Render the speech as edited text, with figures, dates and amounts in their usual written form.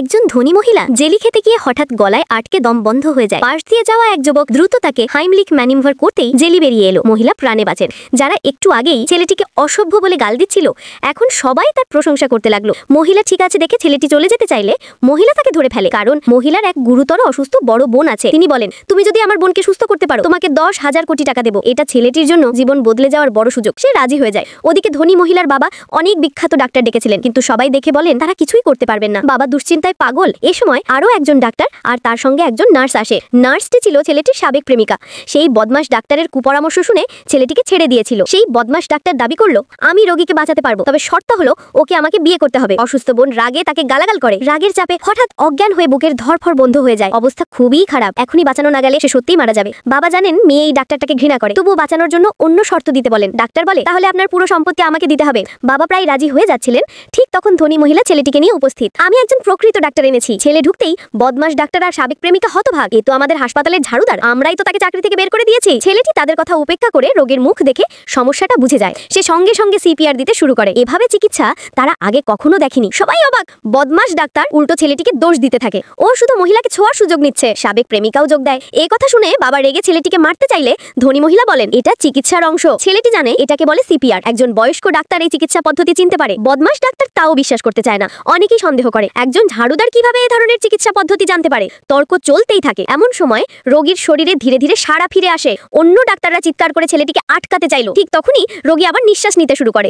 একজন ধনী মহিলা জেলি খেতে গিয়ে হঠাৎ গলায় আটকে দম বন্ধ হয়ে যায়। পাশ দিয়ে যাওয়া এক যুবক দ্রুত তাকে হাইমলিক ম্যানিভার করতেই জেলি বেরিয়ে এলো। মহিলা প্রাণে বাঁচেন। যারা একটু আগেই ছেলেটিকে অসভ্য বলে গাল দিচ্ছিল, এখন সবাই তার প্রশংসা করতে লাগলো। মহিলা ঠিক আছে দেখে ছেলেটি চলে যেতে চাইলে মহিলা তাকে ধরে ফেলে, কারণ মহিলার এক গুরুতর অসুস্থ বড় বোন আছে। তিনি বলেন, তুমি যদি আমার বোনকে সুস্থ করতে পারো তোমাকে 10,000 কোটি টাকা দেবো। এটা ছেলেটির জন্য জীবন বদলে যাওয়ার বড় সুযোগ। সে রাজি হয়ে যায়। ওদিকে ধনী মহিলার বাবা অনেক বিখ্যাত ডাক্তার ডেকেছিলেন, কিন্তু সবাই দেখে বলেন তারা কিছুই করতে পারবেন না। বাবা দুশ্চিন্তায় পাগল। এ সময় আরো একজন ডাক্তার আর তার সঙ্গে একজন নার্স আসে। নার্সটি ছিল ছেলেটির সাবেক প্রেমিকা। সেই বদমাশ ডাক্তারের কুপরামর্শ শুনে ছেলেটিকে ছেড়ে দিয়েছিল। সেই বদমাশ ডাক্তার দাবি করলো, আমি রোগীকে বাঁচাতে পারবো, তবে শর্ত হলো ওকে আমাকে বিয়ে করতে হবে। অসুস্থ বোন রাগে তাকে গালাগাল করে। রাগের চাপে হঠাৎ অজ্ঞান হয়ে বুকের ধরফর বন্ধ হয়ে যায়। অবস্থা খুবই খারাপ। এখনই বাঁচানো না গেলে সে সত্যিই মারা যাবে। বাবা জানেন মেয়ে এই ডাক্তারটাকে ঘৃণা করে, তবুও বাঁচানোর জন্য অন্য শর্ত দিতে বলেন। ডাক্তার বলে, তাহলে আপনার পুরো সম্পত্তি আমাকে দিতে হবে। বাবা প্রায় রাজি হয়ে যাচ্ছিলেন, ঠিক তখন ধনী মহিলা ছেলেটিকে নিয়ে উপস্থিত। আমি একজন প্রকৃত ডাক্তার এনেছি। ছেলে ঢুকতেই বদমাশ ডাক্তার আর সাবেক প্রেমিকা হতভাগ। এ তো আমাদের হাসপাতালের ঝাড়ুদার, আমরাই তো তাকে চাকরি থেকে বের করে দিয়েছি। ছেলেটি তাদের কথা উপেক্ষা করে রোগীর মুখ দেখে সমস্যাটা বুঝে যায়। সে সঙ্গে সঙ্গে সিপিআর দিতে শুরু করে। এভাবে চিকিৎসা তারা আগে কখনো দেখেনি। সবাই অবাক। বদমাশ ডাক্তার উল্টো ছেলেটিকে দোষ দিতে থাকে। ও শুধু মহিলাকে ছোঁয়ার সুযোগ নিচ্ছে। সাবেক প্রেমিকাও যোগ দেয়। এই কথা শুনে বাবা রেগে ছেলেটিকে মারতে চাইলে ধনী মহিলা বলেন, এটা চিকিৎসার অংশ। ছেলেটি জানে এটাকে বলে সিপিআর। একজন বয়স্ক ডাক্তার এই চিকিৎসা পদ্ধতি চিনতে পারে। বদমাশ ডাক্তার তাও বিশ্বাস করতে চায় না। অনেকেই সন্দেহ করে একজন ঝাড়ুদার কিভাবে এই ধরনের চিকিৎসা পদ্ধতি জানতে পারে। তর্ক চলতেই থাকে। এমন সময় রোগীর শরীরে ধীরে ধীরে সাড়া ফিরে আসে। অন্য ডাক্তাররা চিৎকার করে ছেলেটিকে আটকাতে চাইল। ঠিক তখনই রোগী আবার নিঃশ্বাস নিতে শুরু করে।